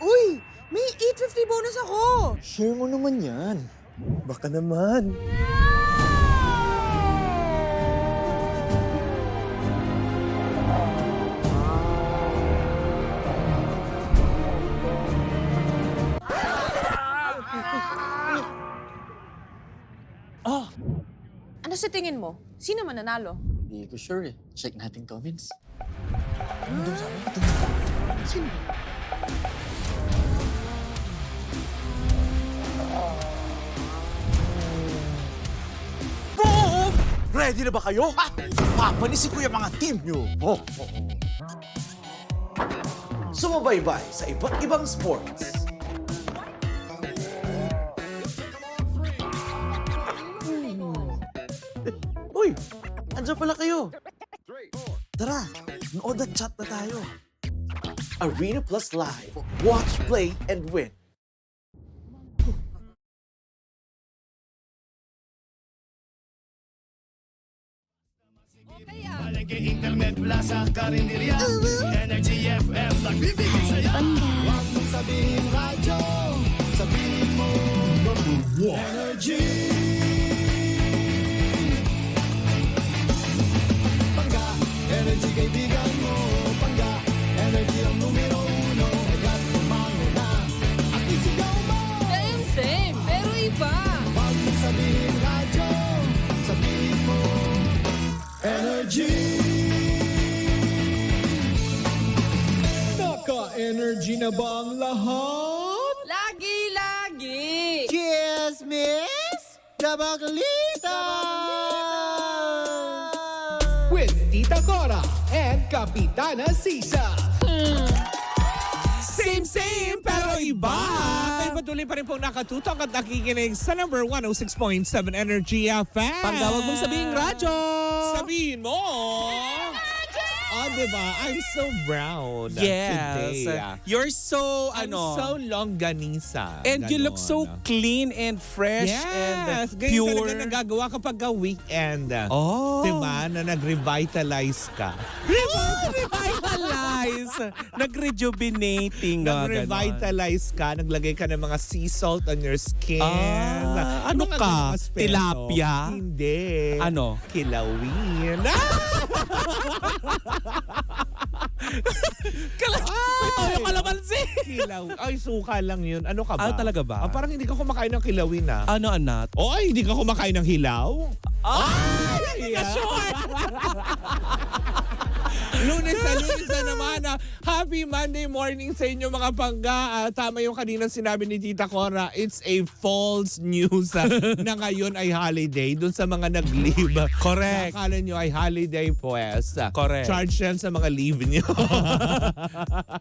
Uy! May 850 bonus ako! Share mo naman yan. Baka naman. Oh! Ano sa tingin mo? Sino mananalo? Hindi ko sure eh. Check natin comments. Sino? Boom! Ready na ba kayo? Papanisin ko yung mga team nyo. Sumabaybay sa iba't ibang sports. Uy! Andiyan pala kayo. Tara, nood at chat na tayo. Arena Plus Live. Watch, play, and win. Palengke, internet, plaza, karinderya, Energy FM, nagbibigay saya. Huwag mong sabihin radyo, sabihin mo Energy. Pangga, Energy kaibigan mo. Pangga, Energy ang numero uno. Agad tumango na at isigaw mo. Same, pero iba. Huwag mong sabihin radyo, sabihin mo Energy. Naka-energy na ba ang lahat? Lagi! Cheers, miss! Dabaglita! With Tita Cora and Kapitana Sisa. Same, pero iba. Ay, patuloy pa rin pong nakatutok at nakikinig sa number 106.7 Energy FM. Panggawag mong sabihin radyo! Sabihin mo! Oh, diba? I'm so brown Yes. today. You're so, I'm so longganisa. and you look so Ganon. clean and fresh and Yes, ganyan pure. talaga nagagawa kapag weekend. Oh. Diba? Na nag-revitalize ka. Revitalize! Nag-rejuvenating. Nag-revitalize ka, naglagay ka ng mga sea salt on your skin. Ano Mga ka? ganung aspeto. Tilapia? Hindi. Ano? Kilawin. Ito yung kalamansi! Kilaw. Ay, suka lang yun. Ano ka ba? Ah, talaga ba? Parang hindi ka kumakain ng kilawin ah. Ano, anak? Oy, hindi ka kumakain ng hilaw? Ay! Lunes na naman. Happy Monday morning sa inyo mga pangga. Tama yung kanina sinabi ni Tita Cora. It's a false news na ngayon ay holiday. Doon sa mga nag-leave. Correct. Akala nyo ay holiday pues. Correct. Charge yan sa mga leave nyo.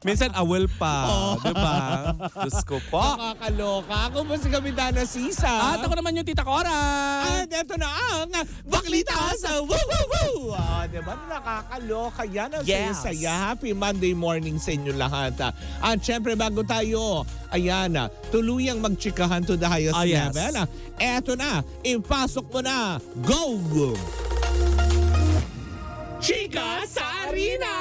Minsan awal pa. Diba? Diyos ko po. Nakakaloka. Ako po si Kapitana Sisa. At ako naman yung Tita Cora. At eto na ang Baklita sa Woo Woo Woo! Diba? Nakakaloka yan. Ang Yes. saya. Happy Monday morning sa inyo lahat. At syempre bago tayo, ayan, tuluyang magchikahan to the highest yes. level. Eto na, ipasok mo na. Go! Chika sa Arena!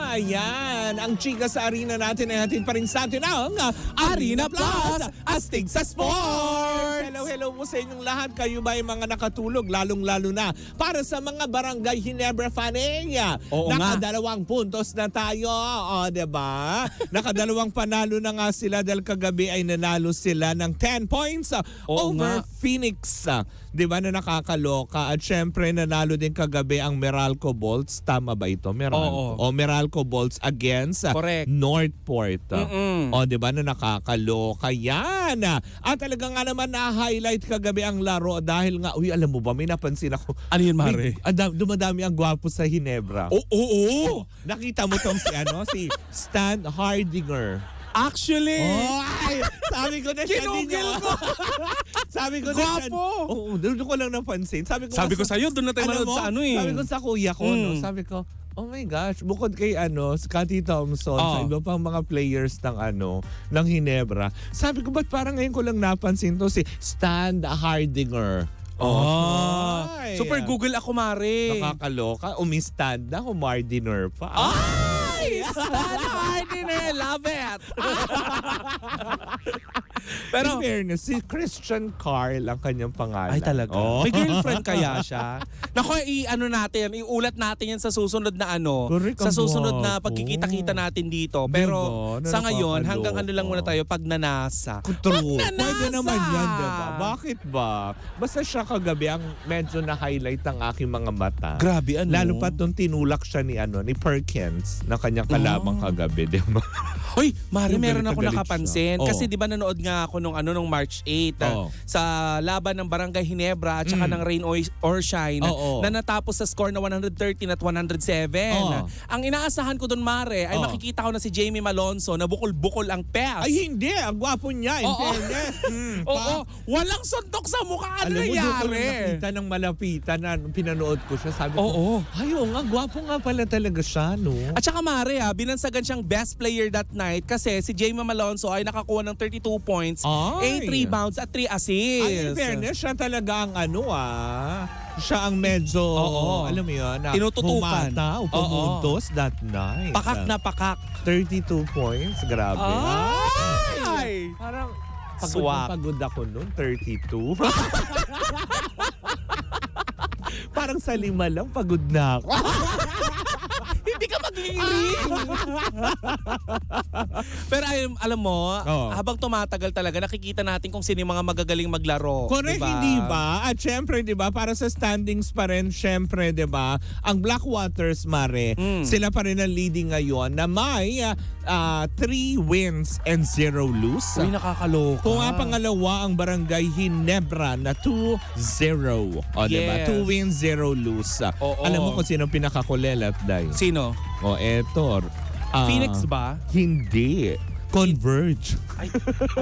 Ayan, ang chika sa arena natin ay hatid pa rin sa atin ang Arena Plus, astig sa sports! Hello po sa inyong lahat. Kayo ba ay mga nakatulog? Lalong-lalo na para sa mga barangay Ginebra Fanning. Oo nga. Nakadalawang puntos na tayo. O, diba? Nakadalawang panalo na nga sila dahil kagabi ay nanalo sila ng 10 points Oo over nga. Phoenix. Diba na nakakaloka? At syempre nanalo din kagabi ang Meralco Bolts. Tama ba ito? Meralco. Oo. O Meralco Bolts against Correct. Northport. Mm-mm. O diba na nakakaloka yan. At talaga nga naman na-highlight kagabi ang laro dahil nga, uy alam mo ba, may napansin ako. Ano yun, Mare? Dumadami ang gwapo sa Ginebra. Oo! Nakita mo tong si Stan Hardinger. Actually! Oh, ay, sabi ko na siya din Kinugil yun. ko! Sabi ko na siya. Gwapo! Oo, doon ko lang napansin. Sabi ko sa'yo, doon na tayo manood sa ano eh. Sabi ko sa kuya ko, no? Mm. Sabi ko, oh my gosh, bukod kay Scottie Thompson, sa iba pang mga players ng Ginebra. Sabi ko, ba't parang ngayon ko lang napansin to si Stan Hardinger? Oh. Ay. Super Google ako, Mare. Nakakaloka. Umistad na, humardiner pa. Ay! Hardiner, love it! Pero, Pero, in fairness, si Christian Carl ang kanyang pangalan. ay talaga. Oh. May girlfriend kaya siya? Naku, iulat natin yan sa susunod na Correct, sa ang susunod na gwapo. pagkikita-kita natin dito. Pero Diba? sa ngayon, Nakakaloka. hanggang ano lang muna tayo, pag nanasa. True. Magnanasa! Pwede naman yan, diba? Bakit ba? Basta siya kagabi ang medyo na-highlight ang aking mga mata. Grabe, ano? Lalo pat nung tinulak siya ni Perkins na kanyang kalabang kagabi, di ba? Hoy, Mari, Yung meron ako galit na galit nakapansin. siya. Kasi di ba nanood nga ako nung March 8 Oo. sa laban ng Barangay Ginebra at saka ng Rain or Shine Oo. na natapos sa score na 113 at 107. Oo. Ang inaasahan ko doon, Mare, ay Oo. makikita ko na si Jamie Malonzo na bukol-bukol ang pes. Ay hindi, ang gwapo niya, in Oo. fairness. Oo, walang suntok sa mukha. Ano Alam mo, doon ko lang nangyari? nakita ng malapitan na nung pinanood ko siya. Sabi ko, Oo. ay, oo nga, gwapo nga pala talaga siya, no? At saka Mare, binansagan siyang best player that night kasi si Jamie Malonzo ay nakakuha ng 32 points, Ay. 8 rebounds at 3 assists. Ay, in fairness, siya talaga ang siya ang medyo, Oo. alam mo yun, na Tinututukan. humata o pumuntos that night. Pakak na pakak. 32 points, grabe. Ay! Parang pagod Swak. na pagod ako noon, 32. Parang sa 5 lang, pagod na ako. Hindi ka mag-ring. Pero alam mo, Oo. habang tumatagal talaga, nakikita natin kung sino yung mga magagaling maglaro. Correct, diba? hindi ba? At syempre, di ba, para sa standings pa rin, syempre, di ba, ang Blackwaters, Mare, sila pa rin ang leading ngayon na may 3 wins and 0 lose. Uy, nakakaloka. Kung nga pangalawa ang Barangay Ginebra na 2-0. O, diba? Yes. 2 wins, 0 lose. Oo. Alam mo kung sino pinakakulelat, Day? Sino? O, eto. Phoenix ba? Hindi. Converge. Ay,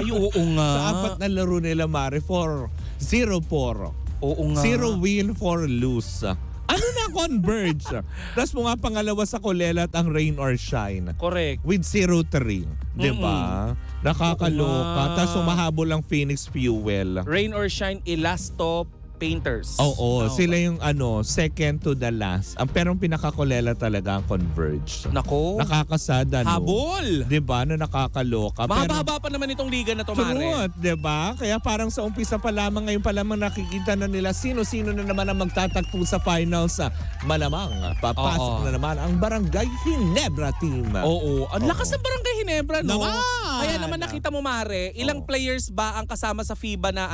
oo nga. Sa 4 na laro nila, Mare, 0-4. Oo nga. 0 win, 4 lose. Ano na Converge? Tapos mo nga pangalawa sa kulelat ang Rain or Shine Correct. with 0-3. Diba? Nakakaloka. Oo nga. Tapos humahabol ang Phoenix Fuel. Rain or Shine, Elasto Painters. Oo, Tama sila ba? yung second to the last. Pero ang pinakakulela talaga ang Converge. Nako. Nakakasada, no? Habol. Diba? Na nakakaloka. Mahaba-haba pa naman itong liga na to, Mare. Truth, diba? Kaya parang sa umpisa pa lamang, ngayon pa lamang nakikita na nila sino-sino na naman ang magtatagpo sa finals. Malamang, papasok Oo. na naman ang Barangay Ginebra team. Oo. Ang lakas ng Barangay Ginebra, no? Naman! Kaya naman nakita mo, Mare, ilang Oo. players ba ang kasama sa FIBA na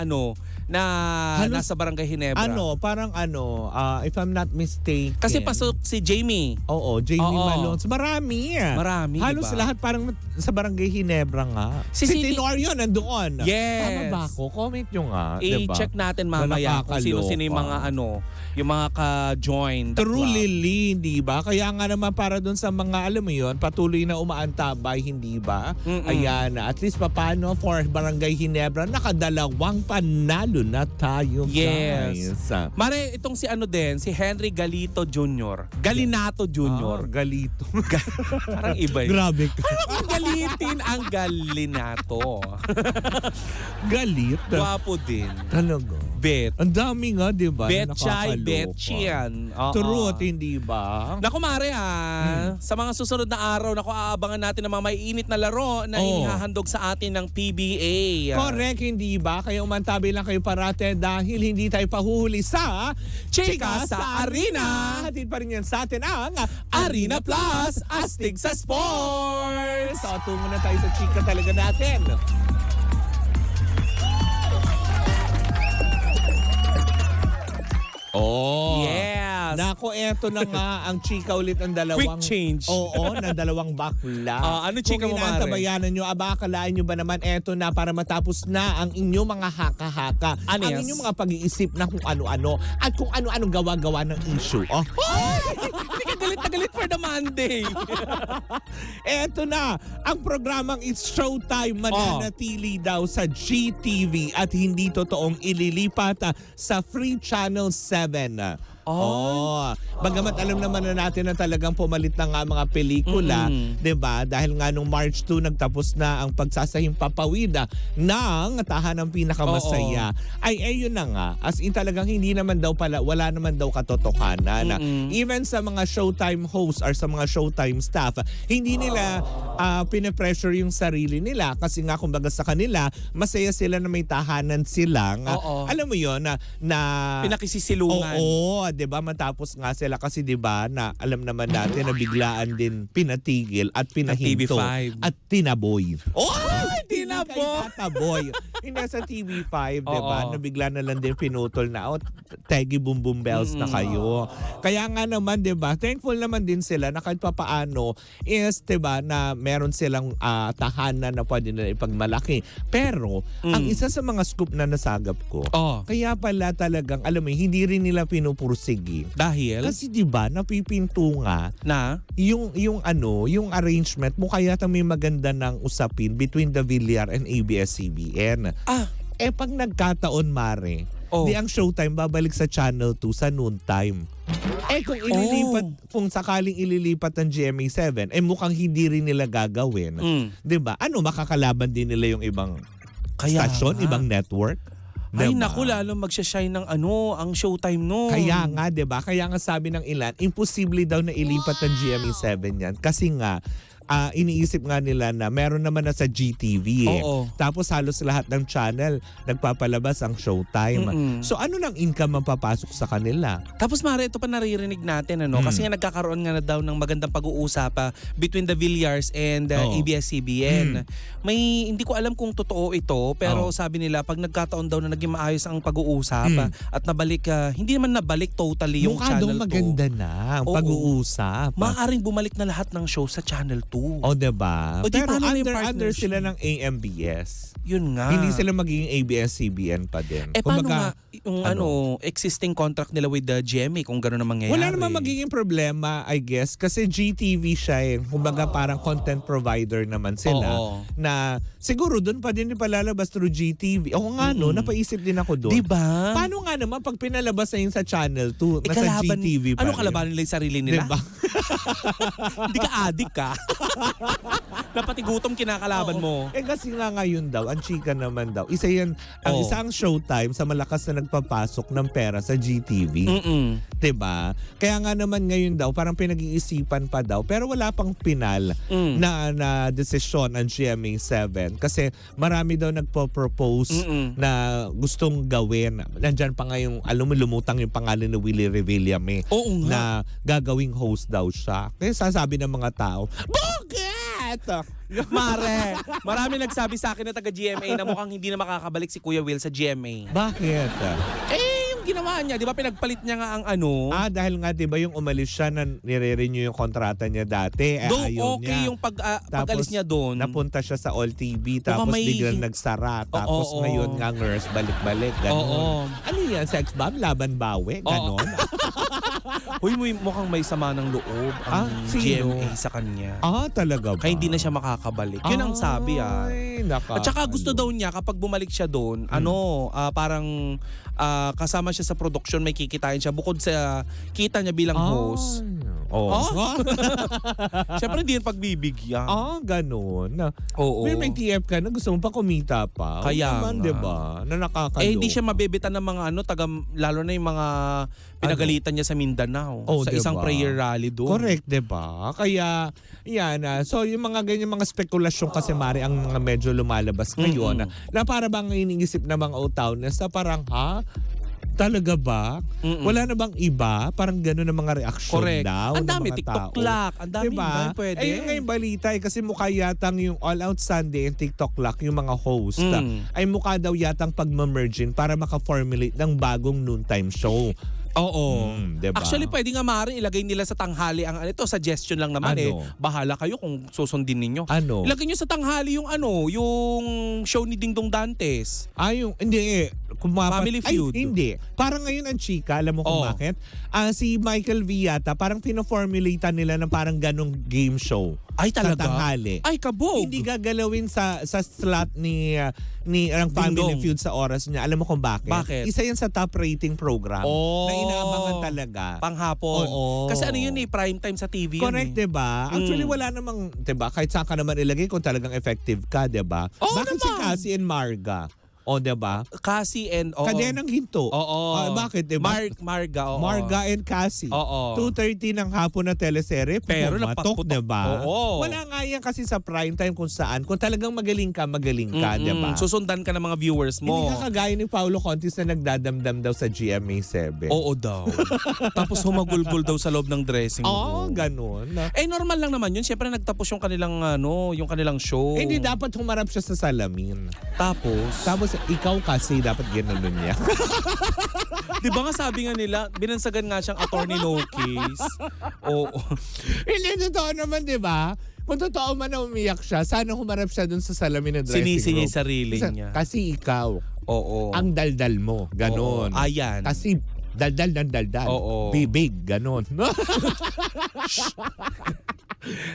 na Halos- nasa Barangay Ginebra? Parang if I'm not mistaken. Kasi pasok si Jamie. Oo, Jamie Oo. Malonzo. Marami. Marami, Halos diba? lahat parang sa Barangay Ginebra nga. Si Si City- Tenorio nandoon. Yes. Tama ba ako? Comment nyo nga. diba? I-check natin mamaya kung sino-sino yung mga yung mga ka-join. the True, club. Lily, hindi ba? Kaya nga naman para dun sa mga, alam mo yun, patuloy na umaantabay, hindi ba? Mm-mm. Ayan, at least papano for Barangay Ginebra, nakadalawang panalo na tayo, Yes. guys. Mare, itong si si Henry Galito Jr. Galinato Jr. Galito. Parang iba yun. Grabe ka. Parang galitin ang Galinato. Galit. Gwapo din. Talaga. Bet. Ang dami nga, di ba? na Betchay, nakakaloka. Betchian. Truth, hindi ba? Naku, Mare, sa mga susunod na araw, aabangan natin ang mga maiinit na laro na Oo. inihahandog sa atin ng PBA. Correct, hindi ba? Kaya umantabi lang kayo parate dahil hindi tayo pahuhuli sa Chika sa Arena. Hatid pa rin yan sa atin ang Arena Plus, astig sa sports! So, tungo na tayo sa chika talaga natin. Oh. Yes. Nako, eto na nga ang chika ulit ng dalawang... Quick change. Oo, ng dalawang bakla. Ano chika mo, Mare? Kung inantabayanan nyo, akalaan nyo ba naman eto na para matapos na ang inyong mga haka-haka. Ano ang yes? inyong mga pag-iisip na kung ano-ano at kung ano-anong gawa-gawa ng issue. Oh. Hindi ka galit na galit for the Monday. Eto na, ang programang It's Showtime mananatili daw sa GTV at hindi totoong ililipat sa Free Channel 7. Bagamat alam naman na natin na talagang pumalit na nga mga pelikula, 'di ba? Dahil nga nung March 2 nagtapos na ang pagsasahing papawida ng Tahanang Pinakamasaya. Ay ayun na nga. As in talagang hindi naman daw pala, wala naman daw katotohanan. Even sa mga Showtime hosts or sa mga Showtime staff, hindi nila pinapressure yung sarili nila kasi nga kumbaga sa kanila, masaya sila na may tahanan silang. Alam mo yon na Pinakisisilungan. Oo, 'di ba? Matapos nga sila kasi 'di ba na alam naman natin na biglaan din pinatigil at pinahinto TV5. at tinaboy. Tinaboy! Hindi sa TV5, 'di ba? Na bigla na lang din pinutol na tegi boom boom bells na kayo. Kaya nga naman 'di ba? Thankful naman din sila na kahit papaano is 'di ba na meron silang tahanan na pwede nila ipagmalaki. Pero ang isa sa mga scoop na nasagap ko, kaya pala talagang alam mo hindi rin nila pinupursigi. Dahil? Kasi 'di ba napipinto nga Na? yung arrangement mo kaya may maganda ng usapin between the Villar and ABS-CBN. Pag nagkataon mare, di ang Showtime babalik sa Channel 2 sa noontime. Kung sakaling ililipat ng GMA7, mukhang hindi rin nila gagawin. 'Di ba? Makakalaban din nila yung ibang stasyon, ibang network. Ay Diba? naku, lalo magsha-shine ng ang Showtime no. Kaya nga, 'di ba? Kaya nga sabi ng ilan, imposible daw na ilipat ng GMA7 yan kasi nga iniisip nga nila na meron naman na sa GTV Tapos halos lahat ng channel nagpapalabas ang Showtime. So ano nang income ang papasok sa kanila? Tapos Mare, ito pa naririnig natin kasi nga nagkakaroon nga na daw ng magandang pag-uusap between the Villars and ABS-CBN. May hindi ko alam kung totoo ito pero sabi nila pag nagkataon daw na naging maayos ang pag-uusap at nabalik hindi naman nabalik totally yung Mukha Channel 2. Mukha maganda na ang pag-uusap. Maaaring bumalik na lahat ng show sa Channel 2. Diba? O, di Pero paano na yung under partnership? sila ng AMBS. Yun nga. Hindi sila magiging ABS-CBN pa din. Paano nga yung existing contract nila with the GMA kung gano'n ang mangyayari? Wala naman magiging problema, I guess. Kasi GTV siya kumbaga parang content provider naman sila. Na siguro doon pa din palalabas through GTV. Ako nga napaisip din ako doon. Diba? Paano nga naman pag pinalabas na yun sa Channel 2, nasa GTV pa ano rin? kalabanin nila yung sarili nila? Diba? Hindi ka adik ka. Napati gutom kinakalaban mo. Kasi nga ngayon daw, ang chika naman daw, isa yan, ang isang Showtime sa malakas na nagpapasok ng pera sa GTV. Diba? Kaya nga naman ngayon daw, parang pinag-iisipan pa daw, pero wala pang pinal na desisyon ang GMA7. Kasi marami daw nagpo-propose na gustong gawin. Nandyan pa nga yung, alam mo, lumutang yung pangalan ni Willie Revillame na gagawing host daw siya. Kaya sasabi ng mga tao, bakit? Mare, marami nagsabi sa akin na taga-GMA na mukhang hindi na makakabalik si Kuya Will sa GMA. Bakit? Yung ginawa niya, di ba pinagpalit niya nga ang dahil nga di ba yung umalis siya na nire-renew yung kontrata niya dati. Ayaw okay niya. Yung pag-alis niya doon. Napunta siya sa All TV tapos may biglang nagsara. Tapos ngayon nga nurse balik-balik. Ganon. Ano yan? Sex bomb? Laban bawi? Ganon. Uy, mukhang may sama ng loob ang sino? GMA sa kanya. Talaga ba? Kaya hindi na siya makakabalik. Yun ang sabi At saka gusto daw niya kapag bumalik siya doon, parang kasama siya sa production, may kikitain siya bukod sa kita niya bilang host. Siyempre hindi yan pagbibigyan. Ganon. Oo. May TF ka na gusto mo pa kumita pa. Kaya naman, nga. diba? Na nakakalo. Hindi siya mabibitan ng mga lalo na yung mga pinagalitan niya sa Mindanao. Sa diba? isang prayer rally doon. Correct, diba? Kaya, yan. So, yung mga ganyan mga spekulasyon kasi, Mari, ang mga medyo lumalabas ngayon na para bang iniisip ng mga Otawners na parang, talaga ba? Wala na bang iba? Parang gano'n ang mga reaksyon daw Ang dami, ng mga TikTok tao. Lock. Ang dami diba? pwede. Yun nga yung balita kasi mukha yatang yung All Out Sunday and TikTok Lock, yung mga host, ay mukha daw yatang pagmamergin para maka-formulate ng bagong noontime show. Diba? Actually, pwede nga maaari ilagay nila sa tanghali ang suggestion lang naman bahala kayo kung susundin ninyo. Ilagay nyo sa tanghali yung yung show ni Dingdong Dantes. Hindi Family Feud. Hindi. Parang ngayon ang chika, alam mo kung bakit? Si Michael V yata, parang pino-formulate nila ng parang ganong game show. Ay talaga? Sa tanghali. Ay kabog. Hindi gagalawin sa slot ni ang Family Dingdong. Feud sa oras niya. Alam mo kung bakit? Bakit? Isa yan sa top rating program. Na inaabangan talaga. Panghapon. Oo. Kasi ano yun prime time sa TV Correct, yun eh. diba? Actually, wala namang, diba? Kahit saan ka naman ilagay kung talagang effective ka, diba? Oo Bakit si naman. Cassie and Marga? O, diba? Cassie and Kadenang hinto. Oo. Bakit, diba? Marga, oo. Marga and Cassie. Oo. 2:30 ng hapon na teleserye. Pero pumatok, napasputok. diba? Oo. Wala nga yan kasi sa prime time kung saan. Kung talagang magaling ka, diba? Susundan ka ng mga viewers Hindi mo. ka kagaya ni Paolo Contis na nagdadamdam daw sa GMA7. Oo daw. Tapos humagulgol daw sa loob ng dressing Oo, room. ganun. Normal lang naman yun. Siyempre nagtapos yung kanilang show. Hindi dapat humarap siya sa salamin. Tapos, Ikaw kasi dapat ginanon niya. di ba nga sabi nga nila, binansagan nga siyang attorney no case. Oo. Hindi, totoo naman, di ba? Kung totoo man na umiyak siya, sana humarap siya dun sa salamin na dressing Sinisi room. niya yung sarili niya. Kasi ikaw, Oo. ang daldal mo, ganon. Oo. Ayan. Kasi daldal ng daldal. Oo. Bibig, ganon.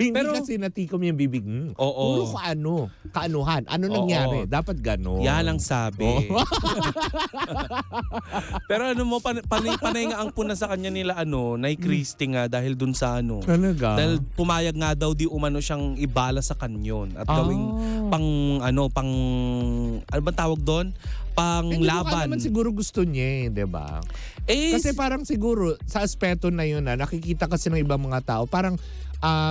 Hindi Pero- kasi natikom yung bibig. Oo. Puro kaanuhan. Ano Oo. nangyari? Dapat ganon. Yan ang sabi. Oo. Pero panay nga ang puna sa kanya nila Nay Christie nga dahil dun sa Talaga? Dahil pumayag nga daw di umano siyang ibala sa kanyon at gawing ano bang tawag doon? Hindi ko Panglaban. naman siguro gusto niya di ba? Kasi parang siguro sa aspeto na yun nakikita kasi ng ibang mga tao, parang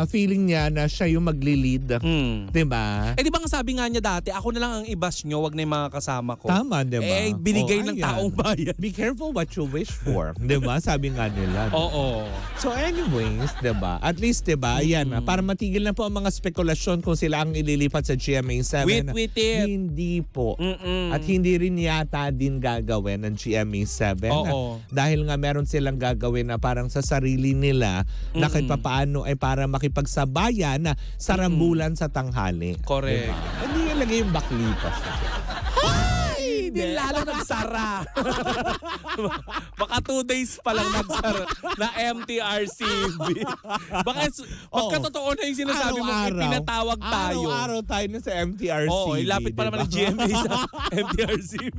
feeling niya na siya yung magli-lead. Di ba? Di ba nga sabi nga niya dati, ako na lang ang ibas nyo, wag na yung mga kasama ko. Tama, di ba? Binigay ng ayan. taong bayan. Be careful what you wish for. Di ba? Sabi nga nila. Oo. So anyways, di ba? At least, di ba? Ayan, para matigil na po ang mga spekulasyon kung sila ang ililipat sa GMA7. With it. Hindi po. Mm-mm. At hindi rin yata din gagawin ng GMA7. Oo. Dahil nga meron silang gagawin na parang sa sarili nila na kahit papaano ay para makipagsabayan sa rambulan sa tanghali. Correct. Diba? Hindi ilagay yung baklipas. Hindi lalo nagsara. Baka 2 days pa lang nagsara na MTRCB. Baka magkatotoo na yung sinasabi mo, Araw-araw. pinatawag tayo. Araw-araw tayo na sa MTRCB. Oo, ilapit pa naman ng GMA sa MTRCB.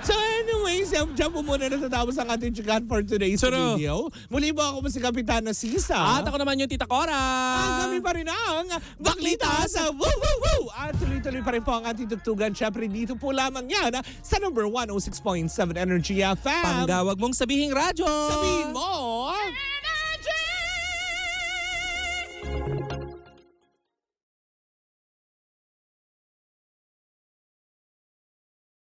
So anyways, dyan po muna natatapos ang ating chikan for today's Sarap. video. Muli po ako si Kapitana Sisa. At ako naman yung Tita Cora. Kami pa rin ang Baklita sa Woo Woo Woo! At tuloy-tuloy pa rin po ang ating tugtugan. Siyempre dito po lamang yan sa number 106.7 Energy FM. Panggawag mong sabihing radyo. Sabihin mo!